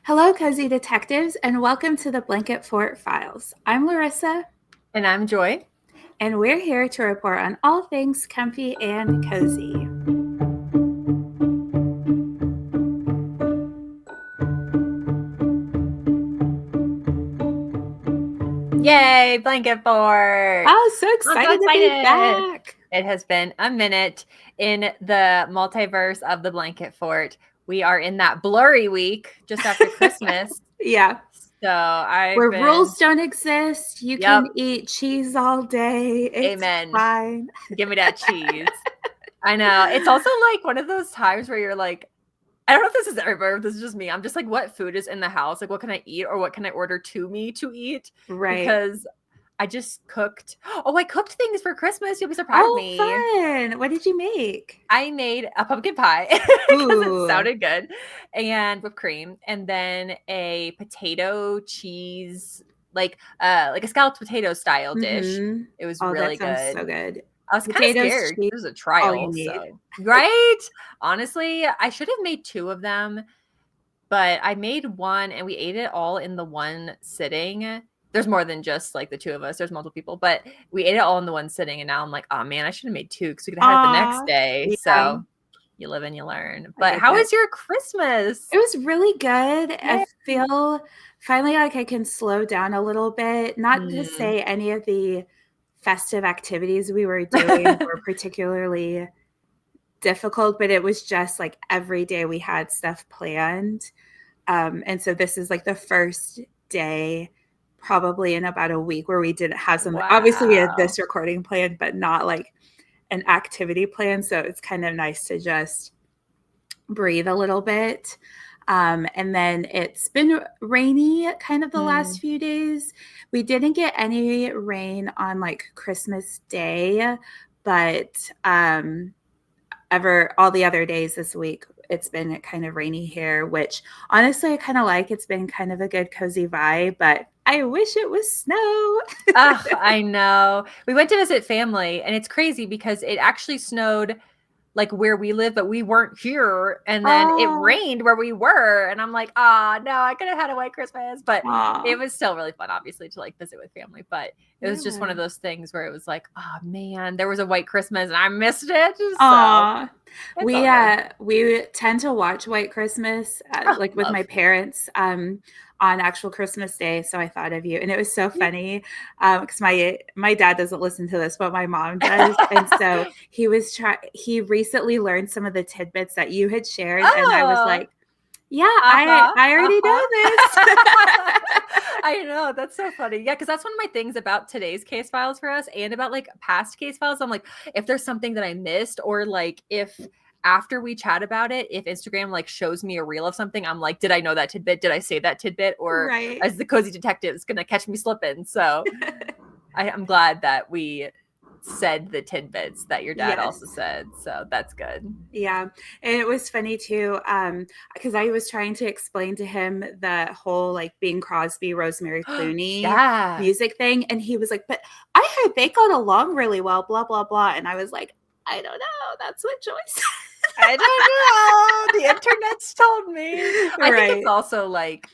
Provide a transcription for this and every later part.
Hello, Cozy Detectives, and welcome to the Blanket Fort Files. I'm Larissa, And I'm Joy. and we're here to report on all things comfy and cozy. Yay, Blanket Fort. Oh, so I'm so excited to be excited. back. It has been a minute in the multiverse of the Blanket Fort. We are in that blurry week just after Christmas. Yeah, So I've where been, rules don't exist. You can yep, eat cheese all day. It's amen. fine. Give me that cheese. I know. It's also like one of those times where you're like, I don't know if this is everywhere, if this is just me. I'm just like, what food is in the house? Like, what can I eat or what can I order to me to eat? Right. Because I just cooked. Oh, I cooked things for Christmas. You'll be surprised of Oh, me. fun. What did you make? I made a pumpkin pie because it Ooh. sounded good and whipped cream, and then a potato cheese, like a scalloped potato style dish. Mm-hmm. It was Oh, that really sounds good. so good. I was kind of Potatoes, scared. cheese, It was a all you trial, need. so right? Honestly, I should have made two of them, but I made one and we ate it all in the one sitting. There's more than just like the two of us. There's multiple people, but we ate it all in the one sitting. And now I'm like, oh man, I should have made two because we could have had it the next Aw. day. Yeah, So you live and you learn. I But get how that. was your Christmas? It was really good. I Yay. feel finally like I can slow down a little bit. Not to Hmm. say any of the festive activities we were doing were particularly difficult, but it was just like every day we had stuff planned. And so this is like the first day, probably in about a week, where we didn't have something. Obviously, we had Wow. this recording planned, but not like an activity plan. So it's kind of nice to just breathe a little bit. And then it's been rainy kind of the Hmm. last few days. We didn't get any rain on like Christmas Day, but ever all the other days this week, it's been kind of rainy here, which honestly I kind of like. It's been kind of a good cozy vibe, but I wish it was snow. Oh, I know. We went to visit family and it's crazy because it actually snowed like where we live, but we weren't here. And then it Oh, rained where we were. And I'm like, ah, no, I could have had a white Christmas. But aw, it was still really fun, obviously, to like visit with family. But it was just one yeah. of those things where it was like, oh man, there was a white Christmas and I missed it. So Aw. it's all good. We tend to watch White Christmas, Oh, like with my love. parents, on actual Christmas Day. So I thought of you, and it was so funny, because my dad doesn't listen to this, but my mom does, and so he recently learned some of the tidbits that you had shared, and I was Oh, like, yeah, uh-huh, I already uh-huh. know this. I know, that's so funny. Yeah, because that's one of my things about today's case files for us and about like past case files. I'm like, if there's something that I missed, or like if after we chat about it, if Instagram like shows me a reel of something, I'm like, did I know that tidbit? Did I say that tidbit? Or Right. as the cozy detective is gonna catch me slipping. So I'm glad that we said the tidbits that your dad Yes. also said. So that's good. Yeah, and it was funny too, because I was trying to explain to him the whole like Bing Crosby, Rosemary Clooney Yeah. music thing, and he was like, "But I heard they got along really well, blah blah blah." And I was like, "I don't know. That's what Joyce." I don't know. The internet's told me. I think it's Right. also like,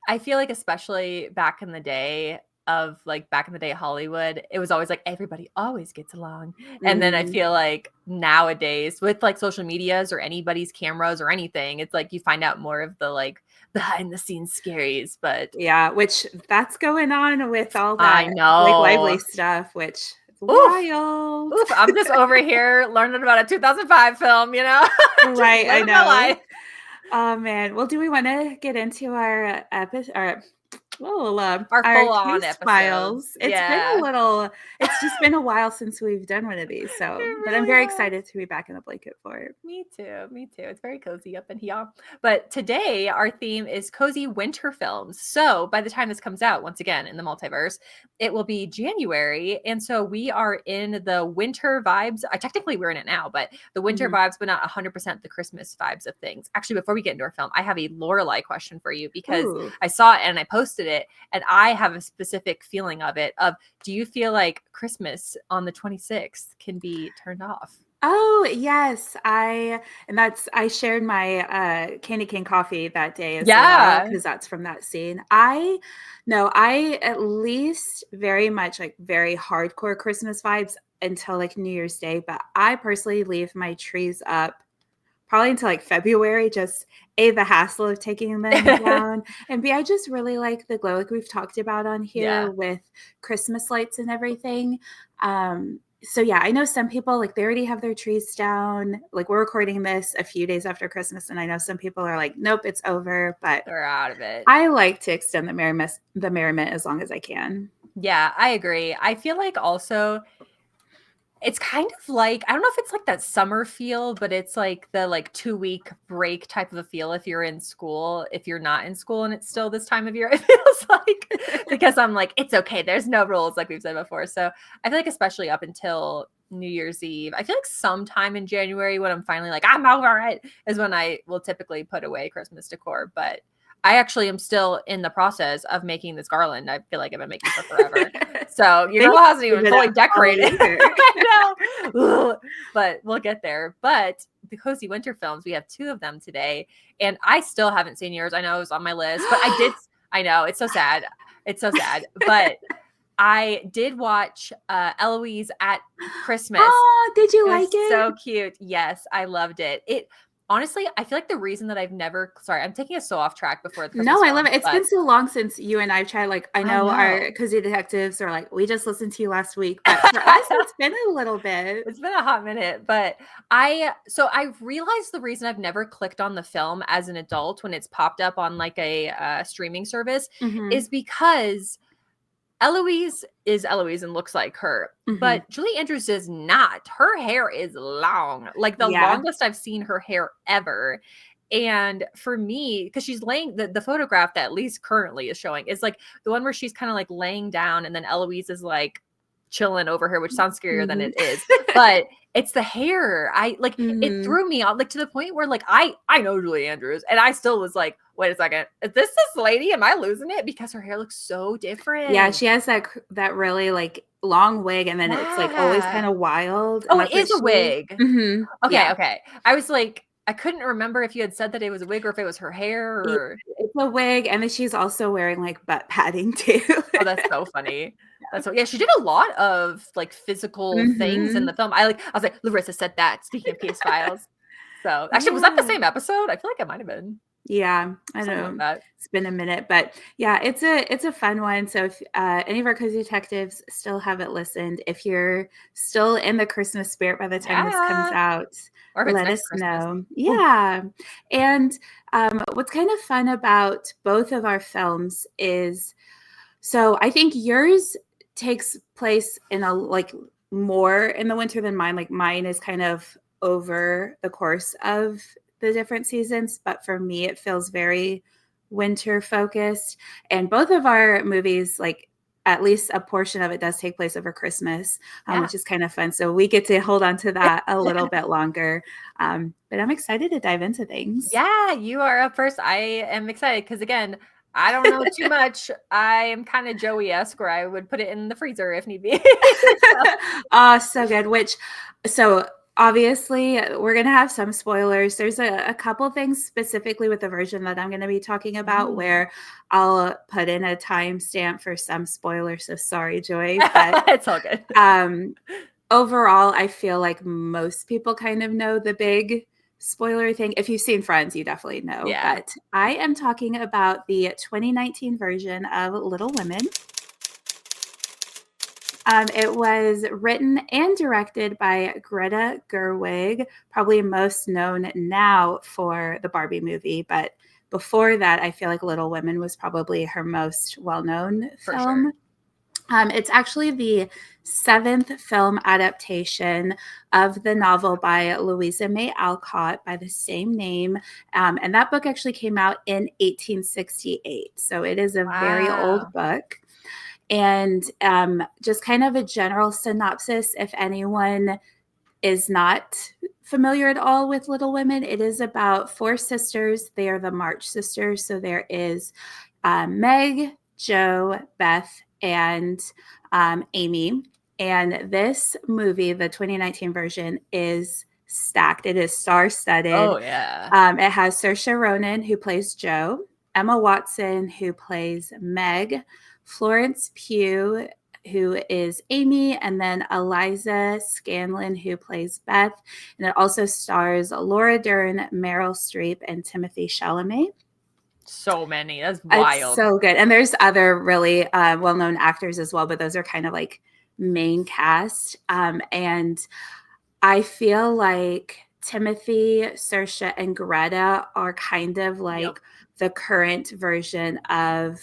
I feel like especially back in the day Hollywood, it was always like everybody always gets along. And then I Mhm. feel like nowadays with like social medias or anybody's cameras or anything, it's like you find out more of the like behind the scenes scaries. But Yeah, which that's going on with all that I Blake Lively know. stuff, which is Oof. wild. Oof. I'm just over here learning about a 2005 film, just Right, I living my know. life. Oh man. Well, do we want to get into our episode? Our Our full on case episodes. files. Yeah. It's just been a while since we've done one of these. It So, but I'm really very has. excited to be back in the blanket for it. Me too. Me too. It's very cozy up in here. But today, our theme is cozy winter films. So by the time this comes out, once again, in the multiverse, it will be January. And so we are in the winter vibes. Technically, we're in it now, but the winter Mhm. vibes, but not 100% the Christmas vibes of things. Actually, before we get into our film, I have a Lorelai question for you because Ooh. I saw it and I posted it, and I have a specific feeling of it. Do you feel like Christmas on the 26th can be turned off? Oh, yes. I shared my Candy Cane coffee that day as well Yeah. because that's from that scene. I at least very much like very hardcore Christmas vibes until like New Year's Day, but I personally leave my trees up probably until like February, just A, the hassle of taking them down, and B, I just really like the glow, like we've talked about on here Yeah. with Christmas lights and everything. So yeah, I know some people like they already have their trees down. Like we're recording this a few days after Christmas, and I know some people are like, nope, it's over. But They're out of it. I like to extend the merriment as long as I can. Yeah, I agree. I feel like also it's kind of like, I don't know if it's like that summer feel, but it's like the like 2 week break type of a feel if you're in school, if you're not in school and it's still this time of year, it feels like, because I'm like, it's okay. There's no rules like we've said before. So I feel like especially up until New Year's Eve, I feel like sometime in January when I'm finally like, I'm over it, is when I will typically put away Christmas decor. But I actually am still in the process of making this garland. I feel like I've been making for forever. So your girl hasn't even fully decorated. I know. But we'll get there. But the Cozy Winter films, we have 2 of them today. And I still haven't seen yours. I know it was on my list, but I did. I know. It's so sad. It's so sad. But I did watch Eloise at Christmas. Oh, did you It was like it? so cute. Yes, I loved it. It honestly, I feel like the reason that I've never, sorry, I'm taking us so off track before the Christmas No, I film, love it. It's been so long since you and I've tried. Like, I know our cozy detectives are like, we just listened to you last week, but for us, it's been a little bit. It's been a hot minute, but so I realized the reason I've never clicked on the film as an adult when it's popped up on like a streaming service is because Eloise is Eloise and looks like her, but Julie Andrews does not. Her hair is long, like the longest I've seen her hair ever. And for me, because she's laying the photograph that at least currently is showing is like the one where she's kind of like laying down and then Eloise is like chilling over her, which sounds scarier than it is. But it's the hair. I like it threw me out like to the point where like I know Julie Andrews and I still was like, wait a second, is this lady? Am I losing it? Because her hair looks so different. Yeah, she has that really like long wig and then it's like always kind of wild. Oh, it is a wig. Okay, okay. I was like, I couldn't remember if you had said that it was a wig or if it was her hair or it's a wig, and then she's also wearing like butt padding too. Oh, that's so funny. That's so, yeah, she did a lot of like physical things in the film. I was like, Larisa said that, speaking of case files. So actually, was that the same episode? I feel like it might have been. Yeah, I know. Like it's been a minute, but yeah, it's a fun one. So if any of our cozy detectives still haven't listened, if you're still in the Christmas spirit by the time this comes out, let us know. Yeah. And what's kind of fun about both of our films is, so I think yours takes place in a like more in the winter than mine. Like mine is kind of over the course of the different seasons, but for me it feels very winter focused. And both of our movies, like at least a portion of it does take place over Christmas, which is kind of fun. So we get to hold on to that a little bit longer. But I'm excited to dive into things. Yeah, you are up first. I am excited because again, I don't know too much. I am kind of Joey-esque where I would put it in the freezer if need be. Oh, so good. So obviously we're going to have some spoilers. There's a couple things specifically with the version that I'm going to be talking about where I'll put in a timestamp for some spoilers. So sorry, Joy, but it's all good. Overall, I feel like most people kind of know the big spoiler thing. If you've seen Friends, you definitely know. Yeah. But I am talking about the 2019 version of Little Women. It was written and directed by Greta Gerwig, probably most known now for the Barbie movie, but before that, I feel like Little Women was probably her most well-known film. Sure. It's actually the 7th film adaptation of the novel by Louisa May Alcott by the same name. And that book actually came out in 1868. So it is a very old book. And just kind of a general synopsis, if anyone is not familiar at all with Little Women, it is about 4 sisters. They are the March sisters. So there is Meg, Jo, Beth, and Amy. And this movie, the 2019 version, is stacked. It is star-studded. Oh yeah. It has Saoirse Ronan, who plays Jo, Emma Watson, who plays Meg, Florence Pugh, who is Amy, and then Eliza Scanlon, who plays Beth. And it also stars Laura Dern, Meryl Streep, and Timothée Chalamet. So many. That's It's wild. so good. And there's other really well-known actors as well, but those are kind of like main cast. And I feel like Timothy, Saoirse, and Greta are kind of like the current version of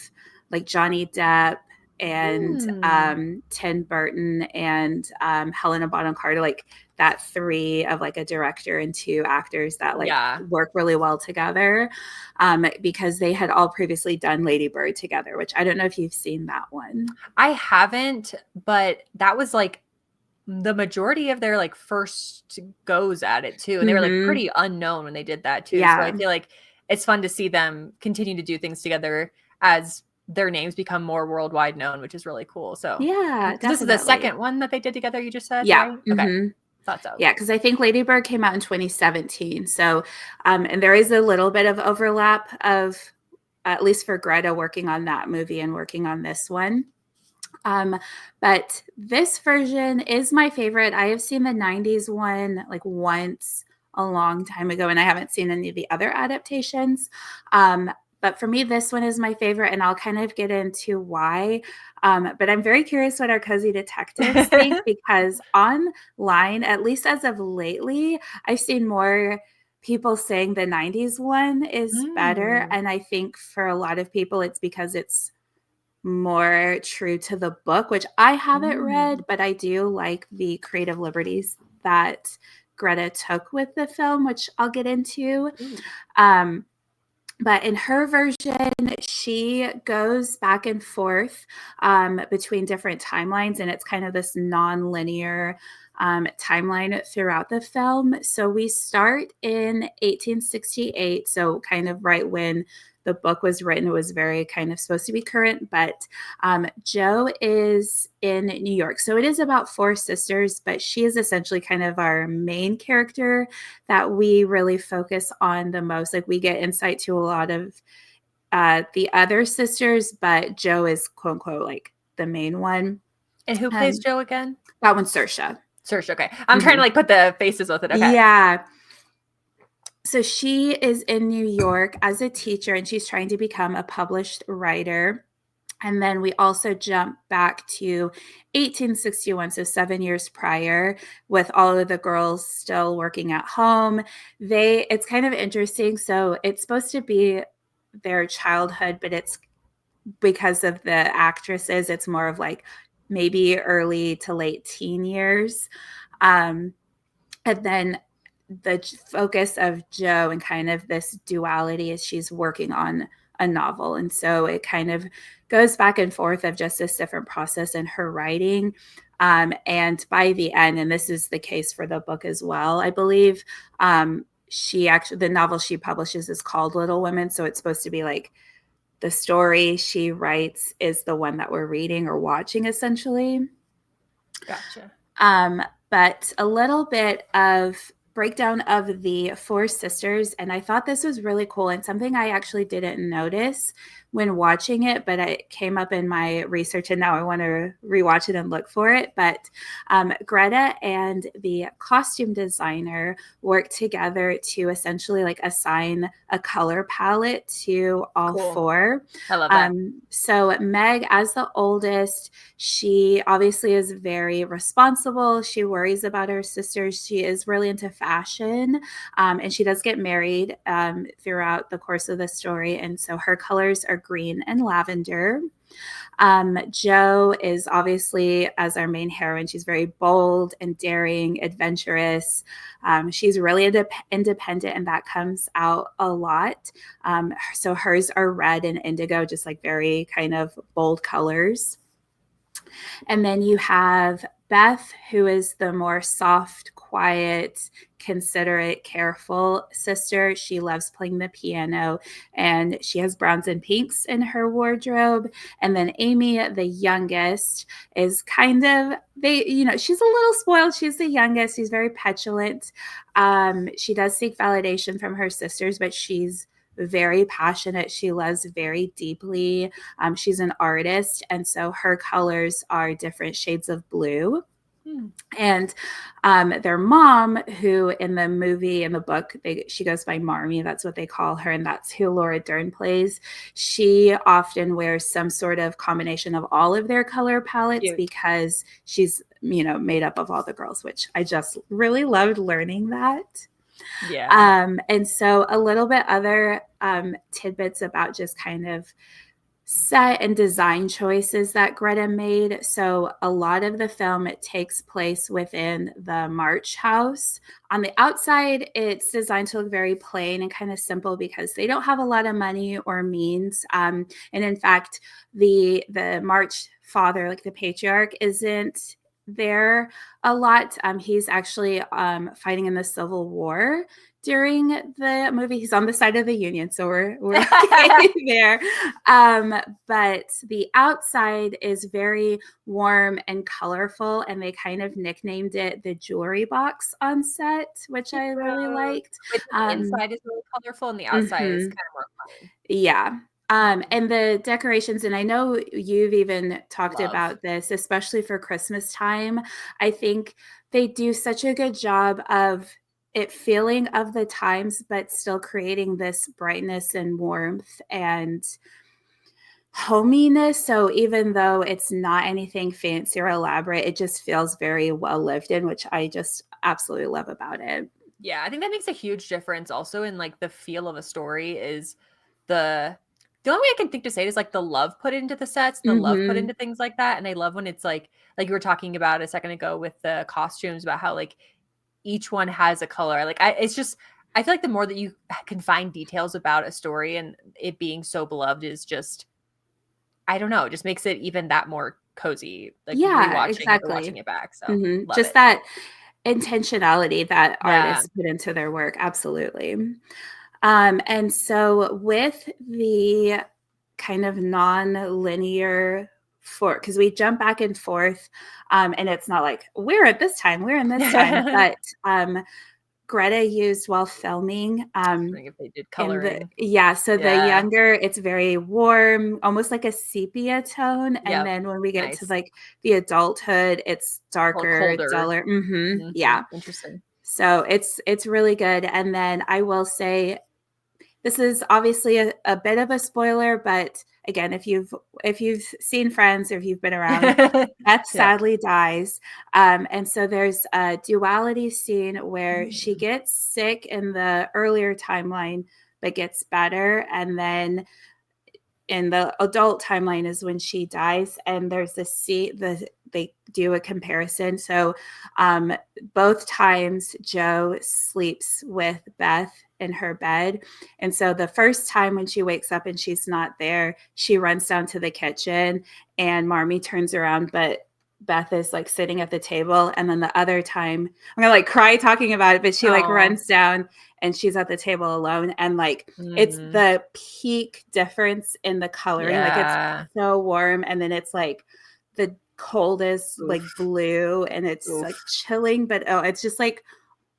like Johnny Depp and Tim Burton and Helena Bonham Carter, like that three of like a director and two actors that like work really well together, because they had all previously done Lady Bird together, which I don't know if you've seen that one. I haven't, but that was like the majority of their like first goes at it too, and they were like pretty unknown when they did that too. So I feel like it's fun to see them continue to do things together as their names become more worldwide known, which is really cool. So yeah, this is the second one that they did together, you just said? Yeah. Right? Okay. Thought so. Yeah, because I think Lady Bird came out in 2017. So and there is a little bit of overlap of, at least for Greta, working on that movie and working on this one. But this version is my favorite. I have seen the 90s one like once a long time ago, and I haven't seen any of the other adaptations. But for me, this one is my favorite, and I'll kind of get into why. But I'm very curious what our cozy detectives think, because online, at least as of lately, I've seen more people saying the 90s one is better. And I think for a lot of people, it's because it's more true to the book, which I haven't read, but I do like the creative liberties that Greta took with the film, which I'll get into. But in her version, she goes back and forth between different timelines, and it's kind of this non-linear timeline throughout the film. So we start in 1868, so kind of right when the book was written. It was very kind of supposed to be current, but Jo is in New York. So it is about four sisters, but she is essentially kind of our main character that we really focus on the most. Like we get insight to a lot of the other sisters, but Jo is quote unquote like the main one. And who plays Jo again? That one's Saoirse. Saoirse, okay. I'm trying to like put the faces with it. Okay. Yeah. So she is in New York as a teacher, and she's trying to become a published writer. And then we also jump back to 1861, so 7 years prior, with all of the girls still working at home. It's kind of interesting. So it's supposed to be their childhood, but it's because of the actresses, it's more of like maybe early to late teen years. And then the focus of Jo and kind of this duality is she's working on a novel. And so it kind of goes back and forth of just this different process in her writing. And by the end, and this is the case for the book as well, I believe, the novel she publishes is called Little Women. So it's supposed to be like the story she writes is the one that we're reading or watching, essentially. Gotcha. But a little bit of breakdown of the four sisters, and I thought this was really cool and something I actually didn't notice when watching it, but it came up in my research, and now I want to rewatch it and look for it. But Greta and the costume designer worked together to essentially like assign a color palette to all four. I love that. So Meg, as the oldest, she obviously is very responsible. She worries about her sisters. She is really into fashion, and she does get married throughout the course of the story. And so her colors are green and lavender. Jo is obviously, as our main heroine, she's very bold and daring, adventurous. She's really independent, and that comes out a lot. So hers are red and indigo, just like very kind of bold colors. And then you have Beth, who is the more soft, quiet, considerate, careful sister, she loves playing the piano and she has browns and pinks in her wardrobe. And then Amy, the youngest, is kind of, she's a little spoiled. She's the youngest. She's very petulant. She does seek validation from her sisters, but she's very passionate. She loves very deeply. She's an artist, and so her colors are different shades of blue. And their mom, who in the movie, in the book, she goes by Marmee. That's what they call her, and that's who Laura Dern plays. She often wears some sort of combination of all of their color palettes because she's, made up of all the girls, which I just really loved learning that. Yeah. And so a little bit other tidbits about just kind of set and design choices that Greta made. So a lot of the film, it takes place within the March house. On the outside, it's designed to look very plain and kind of simple because they don't have a lot of money or means. And in fact, the March father, like the patriarch, isn't there a lot. He's actually fighting in the Civil War during the movie. He's on the side of the Union, so we're okay there. But the outside is very warm and colorful, and they kind of nicknamed it the jewelry box on set, which I really liked. The inside is really colorful and the outside is kind of more plain. Yeah. And the decorations, and I know you've even talked about this, especially for Christmas time. I think they do such a good job of it feeling of the times, but still creating this brightness and warmth and hominess. So even though it's not anything fancy or elaborate, it just feels very well lived in, which I just absolutely love about it. Yeah, I think that makes a huge difference also in like the feel of a story is the only way I can think to say it is like the love put into the sets, the love put into things like that. And I love when it's like you were talking about a second ago with the costumes about how like each one has a color. Like I feel like the more that you can find details about a story and it being so beloved is just, I don't know, it just makes it even that more cozy, like rewatching it or watching it back. So just that intentionality that artists put into their work. Absolutely. And so with the kind of non-linear because we jump back and forth, and it's not like we're at this time, we're in this time, but Greta used while filming. If they did coloring. So the younger, it's very warm, almost like a sepia tone. And then when we get to like the adulthood, it's darker, duller. Yeah. Interesting. So it's really good. And then I will say, this is obviously a bit of a spoiler, but again, if you've seen Friends or if you've been around, Beth sadly dies. And so there's a duality scene where she gets sick in the earlier timeline, but gets better. And then in the adult timeline is when she dies. And there's they do a comparison. So both times Joe sleeps with Beth in her bed. And so the first time when she wakes up and she's not there, she runs down to the kitchen and Marmee turns around, but Beth is like sitting at the table. And then the other time, I'm gonna like cry talking about it, but she like runs down and she's at the table alone. And like it's the peak difference in the coloring. Like it's so warm, and then it's like the coldest like blue, and it's like chilling, but it's just like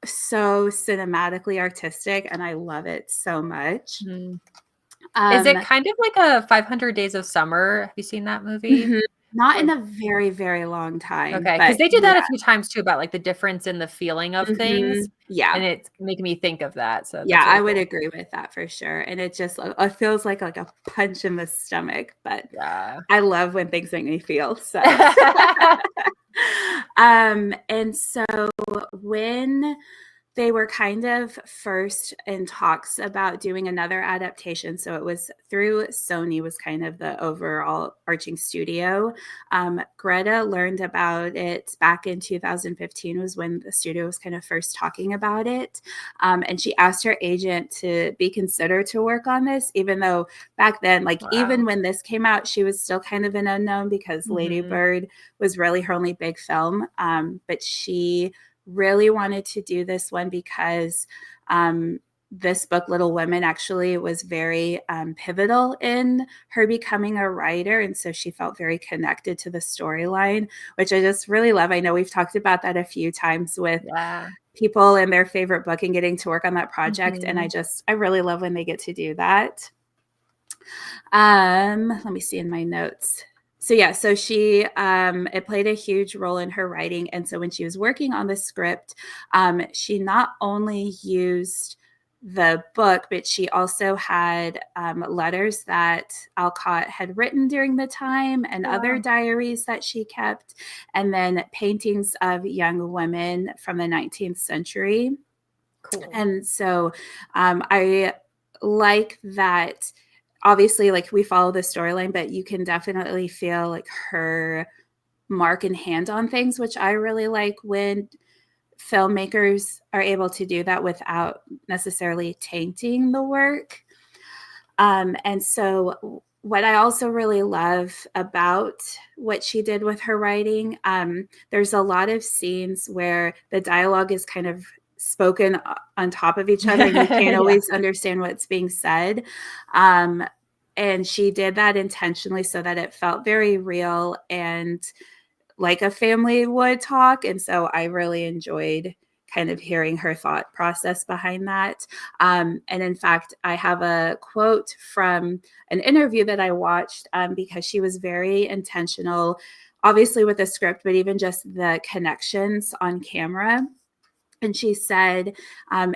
so cinematically artistic, and I love it so much. Is it kind of like a 500 Days of Summer? Have you seen that movie? Not in a very, very long time. Okay, because they did that a few times too, about like the difference in the feeling of things. Yeah. And it's making me think of that. So yeah, really I would agree with that for sure. And it just it feels like a punch in the stomach, but I love when things make me feel so. And so when they were kind of first in talks about doing another adaptation. So it was through Sony, was kind of the overall arching studio. Greta learned about it back in 2015, was when the studio was kind of first talking about it. And she asked her agent to be considered to work on this, even though back then, like even Wow. when this came out, she was still kind of an unknown because Lady Mhm. Bird was really her only big film. But she really wanted to do this one because this book, Little Women, actually was very pivotal in her becoming a writer. And so she felt very connected to the storyline, which I just really love. I know we've talked about that a few times with Yeah. people and their favorite book and getting to work on that project. And Mhm. I really love when they get to do that. Let me see in my notes. So yeah, so she it played a huge role in her writing, and so when she was working on the script, she not only used the book, but she also had letters that Alcott had written during the time, and Oh, other wow. diaries that she kept, and then paintings of young women from the 19th century. Cool. And so I like that. Obviously, like we follow the storyline, but you can definitely feel like her mark and hand on things, which I really like when filmmakers are able to do that without necessarily tainting the work. And so, what I also really love about what she did with her writing, there's a lot of scenes where the dialogue is kind of spoken on top of each other and you can't Yeah. always understand what's being said. Um, and she did that intentionally so that it felt very real and like a family would talk. And so I really enjoyed kind of hearing her thought process behind that. And in fact, I have a quote from an interview that I watched because she was very intentional, obviously with the script, but even just the connections on camera. And she said,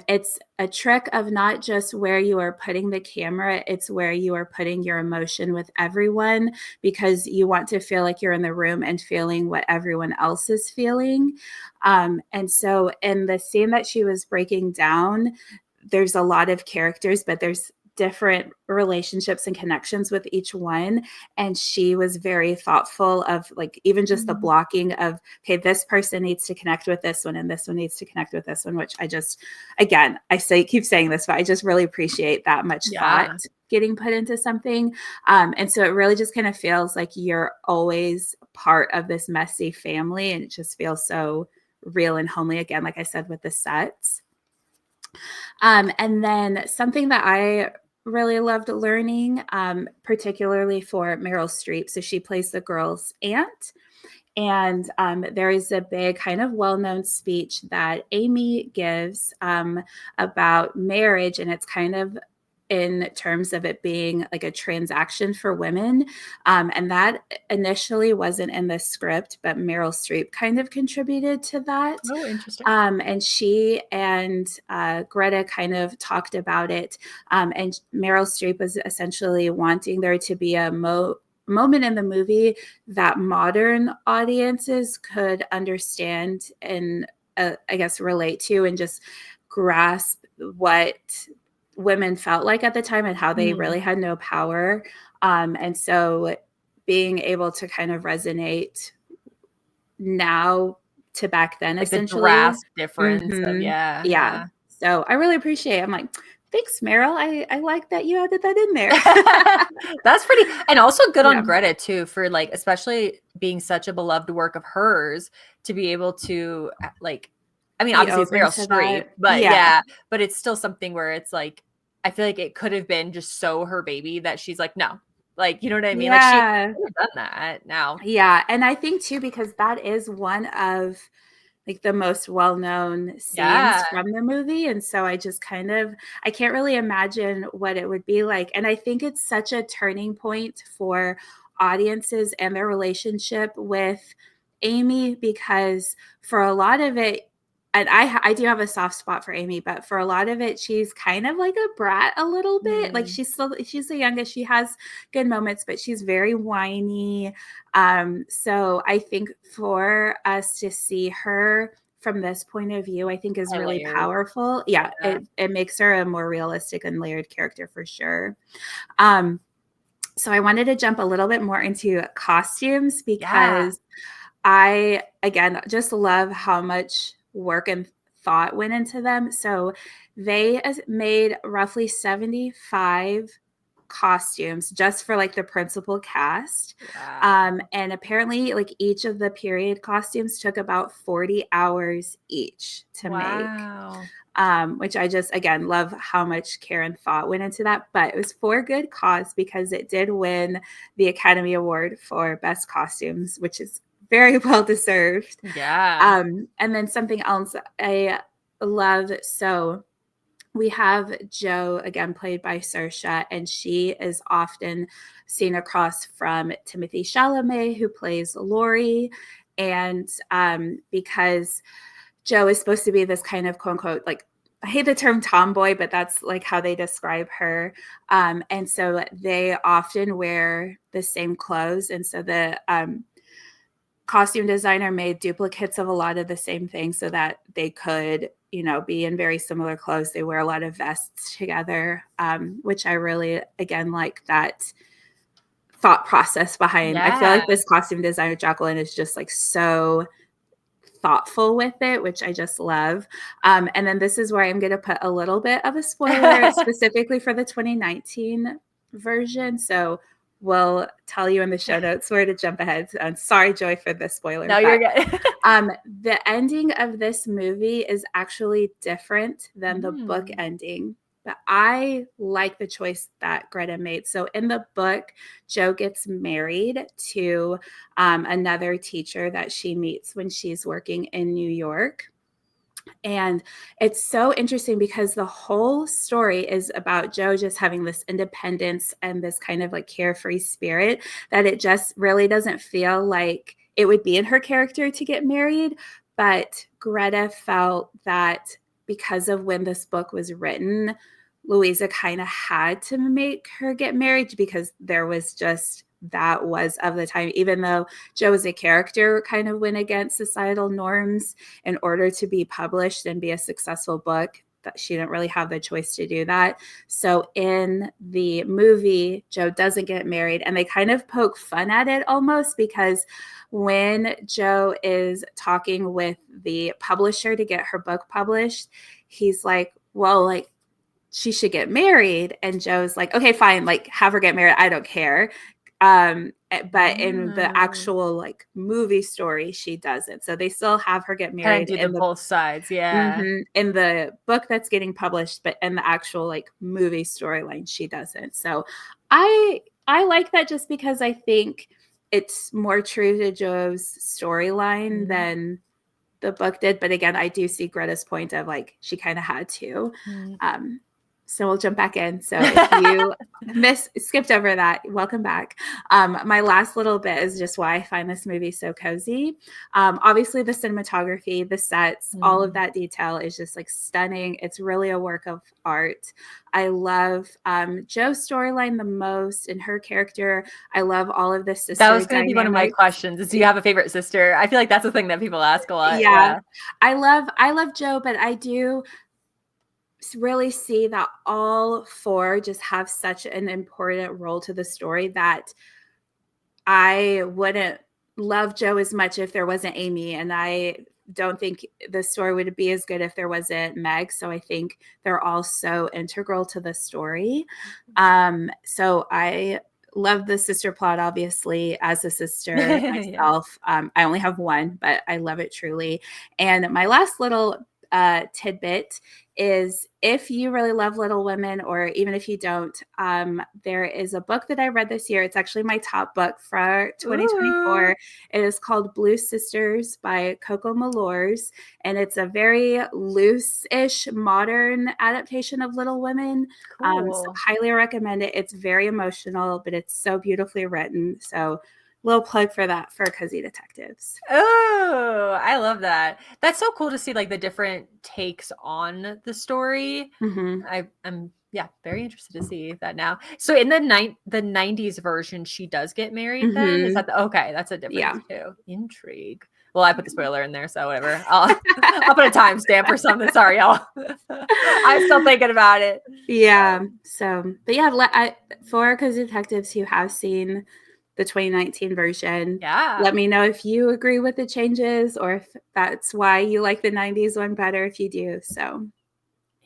it's a trick of not just where you are putting the camera, it's where you are putting your emotion with everyone because you want to feel like you're in the room and feeling what everyone else is feeling. And so, in the scene that she was breaking down, there's a lot of characters, but there's different relationships and connections with each one. And she was very thoughtful of like even just the Mhm. blocking of, okay, this person needs to connect with this one and this one needs to connect with this one, which I just, again, keep saying this, but I just really appreciate that much thought Yeah. getting put into something. And so it really just kind of feels like you're always part of this messy family. And it just feels so real and homely again, like I said, with the sets. And then something that I really loved learning, particularly for Meryl Streep. So she plays the girl's aunt. And there is a big kind of well known speech that Amy gives about marriage. And it's kind of in terms of it being like a transaction for women. And that initially wasn't in the script, but Meryl Streep kind of contributed to that. Oh, interesting. And she and Greta kind of talked about it. And Meryl Streep was essentially wanting there to be a moment in the movie that modern audiences could understand and I guess relate to and just grasp what women felt like at the time and how they Mhm. really had no power. And so being able to kind of resonate now to back then, Like the essentially. drastic difference of Mm-hmm. yeah, Yeah. yeah. So I really appreciate it. I'm like, thanks, Meryl. I like that you added that in there. That's pretty and also good on Yeah. Greta too for, like, especially being such a beloved work of hers to be able to, like I mean, Be obviously, it's open Meryl to Streep, that. but Yeah. yeah, but it's still something where it's like, I feel like it could have been just so her baby that she's like, "No." Like, you know what I mean? Like, she Yeah. could have done that now. Yeah. And I think too, because that is one of like the most well-known Yeah. scenes from the movie. And so I just kind of I can't really imagine what it would be like. And I think it's such a turning point for audiences and their relationship with Amy because for a lot of it, and I do have a soft spot for Amy, but for a lot of it, she's kind of like a brat a little bit. Like Mm. she's the youngest. She has good moments, but she's very whiny. So I think for us to see her from this point of view, I think is More really layered. powerful. Yeah, Yeah. it makes her a more realistic and layered character for sure. So I wanted to jump a little bit more into costumes Yeah. because I, again, just love how much work and thought went into them. So they made roughly 75 costumes just for like the principal cast. Wow. And apparently, like each of the period costumes took about 40 hours each to make. Wow. Which I just, again, love how much care and thought went into that. But it was for good cause because it did win the Academy Award for Best Costumes, which is very well deserved. Yeah. And then something else I love. So we have Jo, again, played by Saoirse, and she is often seen across from Timothée Chalamet, who plays Laurie. And because Jo is supposed to be this kind of quote unquote, like, I hate the term tomboy, but that's like how they describe her. And so they often wear the same clothes. And so the costume designer made duplicates of a lot of the same things so that they could, be in very similar clothes. They wear a lot of vests together, which I really, again, like that thought process behind. I feel Yeah. like this costume designer, Jacqueline, is just like so thoughtful with it, which I just love. And then this is where I'm going to put a little bit of a spoiler specifically for the 2019 version. So we'll tell you in the show notes where to jump ahead. Sorry, Joy, for the spoiler. No, you're good. The ending of this movie is actually different than the book ending. But I like the choice that Greta made. So in the book, Jo gets married to another teacher that she meets when she's working in New York. And it's so interesting because the whole story is about Jo just having this independence and this kind of like carefree spirit that it just really doesn't feel like it would be in her character to get married. But Greta felt that because of when this book was written, Louisa kind of had to make her get married because there was just that was of the time, even though Jo as a character kind of went against societal norms in order to be published and be a successful book, that she didn't really have the choice to do that. So in the movie, Jo doesn't get married, and they kind of poke fun at it almost because when Jo is talking with the publisher to get her book published, he's like, well, like, she should get married. And Jo's like, okay, fine, like have her get married. I don't care. But in the actual like movie story, she doesn't. So they still have her get Kind of married do the in the both sides. Yeah. in the book that's getting published, but in the actual like movie storyline, she doesn't. So I like that just because I think it's more true to Jo's storyline than the book did. But again, I do see Greta's point of like she kind of had to. So we'll jump back in. So if you skipped over that, welcome back. My last little bit is just why I find this movie so cozy. Obviously, the cinematography, the sets, all of that detail is just like stunning. It's really a work of art. I love Jo's storyline the most and her character. I love all of the sister That was going to be one of my dynamics. questions. Is do you have a favorite sister? I feel like that's the thing that people ask a lot. Yeah. I love Jo, but I do really see that all four just have such an important role to the story that I wouldn't love Jo as much if there wasn't Amy, and I don't think the story would be as good if there wasn't Meg. So I think they're all so integral to the story. So I love the sister plot, obviously, as a sister myself. I only have one, but I love it truly. And my last little tidbit is if you really love Little Women, or even if you don't, there is a book that I read this year. It's actually my top book for 2024. It is called Blue Sisters by Coco Malors, and it's a very loose-ish modern adaptation of Little Women. So highly recommend it. It's very emotional, but it's so beautifully written. So little plug for that for Cozy Detectives. Oh, I love that. That's so cool to see like the different takes on the story. I'm very interested to see that now. So in the 90s version, she does get married then? Is that okay, that's a difference too. Intrigue. Well, I put the spoiler in there, so whatever. I'll put a timestamp or something. Sorry, y'all. I'm still thinking about it. Yeah. So, but yeah, for Cozy Detectives who have seen the 2019 version, let me know if you agree with the changes or if that's why you like the 90s one better if you do. So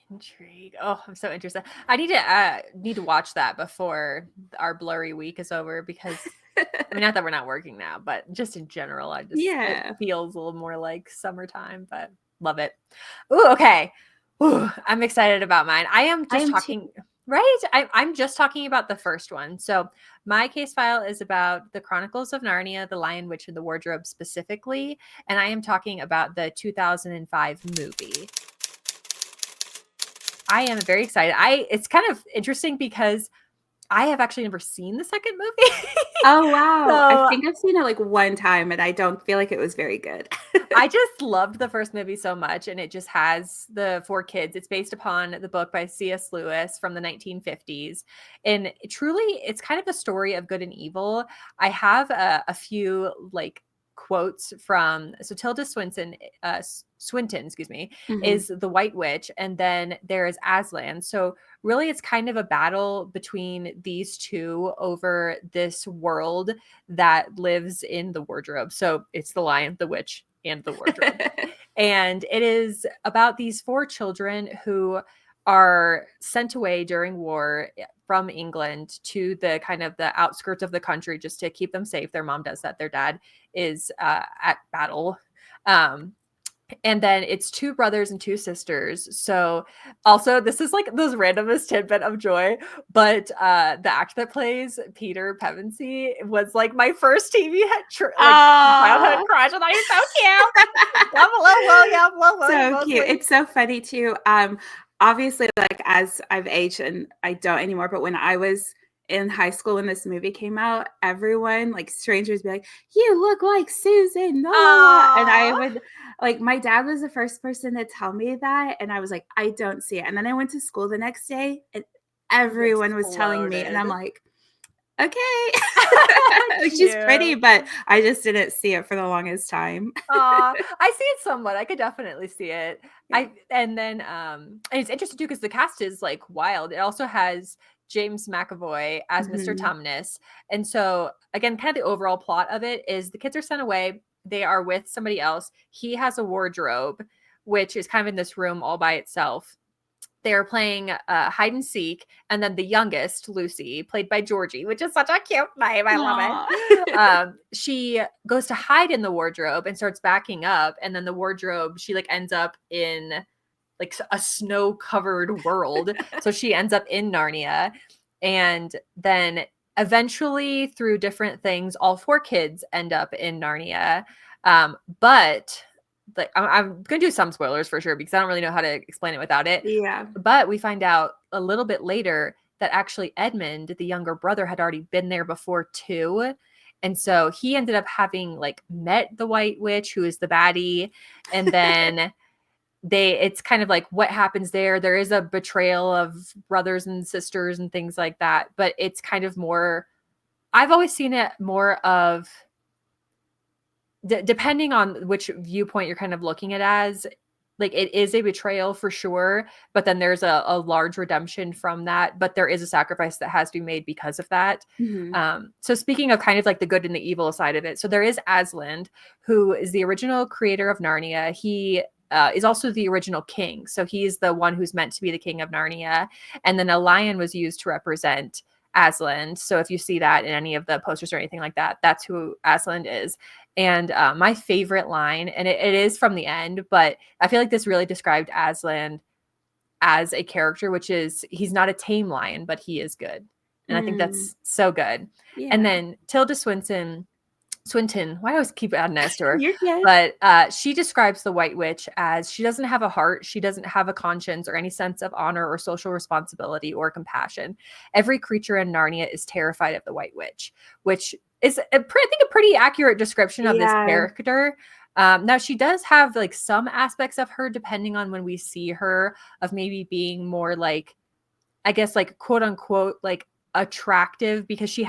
intrigue. Oh, I'm so interested. I need to watch that before our blurry week is over, because I mean, not that we're not working now, but just in general, it feels a little more like summertime, but love it. Ooh, okay. Ooh, I'm excited about mine. I'm just talking about the first one. So my case file is about the Chronicles of Narnia, The Lion, Witch, and the Wardrobe specifically, and I am talking about the 2005 movie. I am very excited. It's kind of interesting because I have actually never seen the second movie. Oh, wow. I think I've seen it like one time, and I don't feel like it was very good. I just loved the first movie so much, and it just has the 4 kids. It's based upon the book by C.S. Lewis from the 1950s. And truly, it's kind of a story of good and evil. I have a few like quotes from, so Tilda Swinton, excuse me, is the White Witch, and then there is Aslan. So really, it's kind of a battle between these two over this world that lives in the wardrobe. So it's the Lion, the Witch, and the Wardrobe. And it is about these 4 children who are sent away during war from England to the kind of the outskirts of the country just to keep them safe. Their mom does that. Their dad is at battle. And then it's 2 brothers and 2 sisters. So also, this is like those randomest tidbit of joy, but the actor that plays Peter Pevensey was like my first TV childhood crush. And he's so cute. Love William. So cute. It's so funny too. Obviously, like as I've aged and I don't anymore, but when I was in high school when this movie came out, everyone, like strangers, be like, "You look like Susan Nola," and I would like. My dad was the first person to tell me that, and I was like, "I don't see it." And then I went to school the next day, and everyone was telling me, and I'm like, "Okay." She's pretty, but I just didn't see it for the longest time. I see it somewhat. I could definitely see it. Yeah. And it's interesting too because the cast is like wild. It also has James McAvoy as Mr. Tumnus. And so again, kind of the overall plot of it is the kids are sent away. They are with somebody else. He has a wardrobe, which is kind of in this room all by itself. They're playing hide and seek, and then the youngest, Lucy, played by Georgie, which is such a cute name. I love it. She goes to hide in the wardrobe and starts backing up, and then the wardrobe, she like ends up in like a snow-covered world. So she ends up in Narnia, and then eventually, through different things, all 4 kids end up in Narnia. But like I'm gonna do some spoilers for sure because I don't really know how to explain it without it. Yeah. But we find out a little bit later that actually Edmund, the younger brother, had already been there before too. And so he ended up having like met the White Witch, who is the baddie. And then it's kind of like what happens there. There is a betrayal of brothers and sisters and things like that. But it's kind of more, I've always seen it more of, depending on which viewpoint you're kind of looking at as, like it is a betrayal for sure, but then there's a large redemption from that, but there is a sacrifice that has to be made because of that. So speaking of kind of like the good and the evil side of it, so there is Aslan, who is the original creator of Narnia. He is also the original king, so he's the one who's meant to be the king of Narnia, and then a lion was used to represent Aslan. So if you see that in any of the posters or anything like that, that's who Aslan is. And my favorite line, and it is from the end, but I feel like this really described Aslan as a character, which is he's not a tame lion, but he is good. And I think that's so good. Yeah. And then Tilda Swinton, why do I always keep adding S to her? You're good. But she describes the White Witch as she doesn't have a heart, she doesn't have a conscience or any sense of honor or social responsibility or compassion. Every creature in Narnia is terrified of the White Witch, which is I think a pretty accurate description of this character. Now she does have like some aspects of her, depending on when we see her, of maybe being more like, I guess like quote unquote like attractive, because she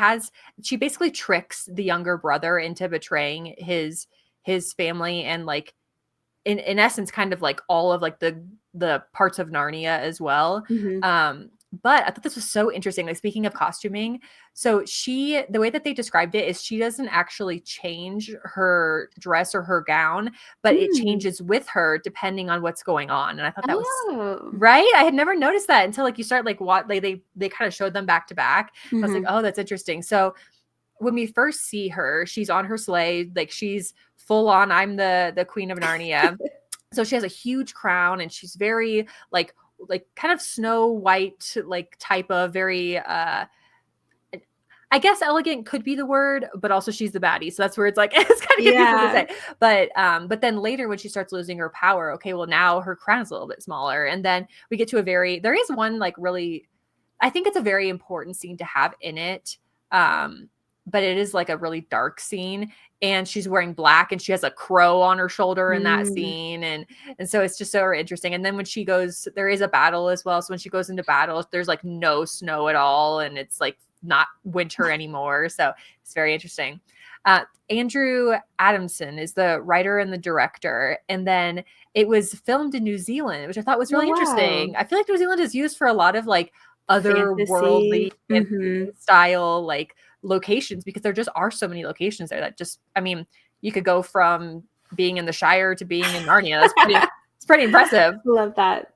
basically tricks the younger brother into betraying his his family and like in essence kind of like all of like the parts of Narnia as well. But I thought this was so interesting. Like speaking of costuming, so the way that they described it is she doesn't actually change her dress or her gown, but it changes with her depending on what's going on. And I thought that was right. I had never noticed that until like you start like what they kind of showed them back to back. I was like, oh, that's interesting. So when we first see her, she's on her sleigh, like she's full on, I'm the queen of Narnia. So she has a huge crown and she's very like kind of Snow White, like type of very I guess elegant could be the word, but also she's the baddie. So that's where it's like it's kind of confusing to say. But then later when she starts losing her power, okay, well now her crown is a little bit smaller. And then we get to there is one like really, I think it's a very important scene to have in it. But it is like a really dark scene and she's wearing black and she has a crow on her shoulder in that scene. And so it's just so interesting. And then when she goes, there is a battle as well. So when she goes into battle, there's like no snow at all. And it's like not winter anymore. So it's very interesting. Andrew Adamson is the writer and the director. And then it was filmed in New Zealand, which I thought was really interesting. I feel like New Zealand is used for a lot of like otherworldly style like locations because there just are so many locations there that just, I mean, you could go from being in the Shire to being in Narnia. It's pretty impressive. Love that.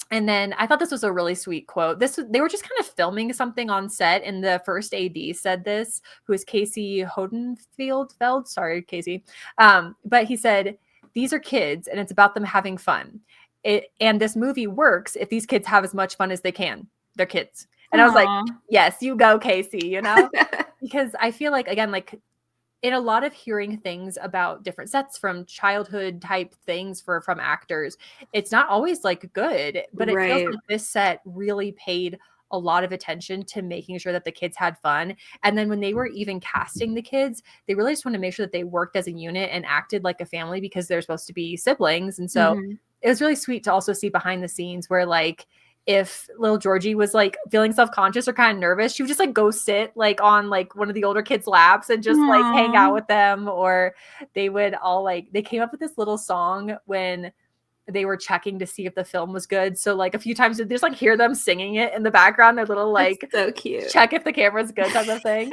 And then I thought this was a really sweet quote. They were just kind of filming something on set, and the first AD said this, who is Casey Hodenfeld. Sorry, Casey. But he said, "These are kids, and it's about them having fun. And this movie works if these kids have as much fun as they can. They're kids." And I was like, yes, you go, Casey, you know? Because I feel like, again, like in a lot of hearing things about different sets from childhood type things from actors, it's not always like good, but it feels like this set really paid a lot of attention to making sure that the kids had fun. And then when they were even casting the kids, they really just wanted to make sure that they worked as a unit and acted like a family because they're supposed to be siblings. And so it was really sweet to also see behind the scenes where like, if little Georgie was like feeling self-conscious or kind of nervous, she would just like go sit like on like one of the older kids' laps and just like hang out with them. Or they would all like, they came up with this little song when they were checking to see if the film was good. So like a few times they just like hear them singing it in the background, their little like so cute, check if the camera's good type of thing.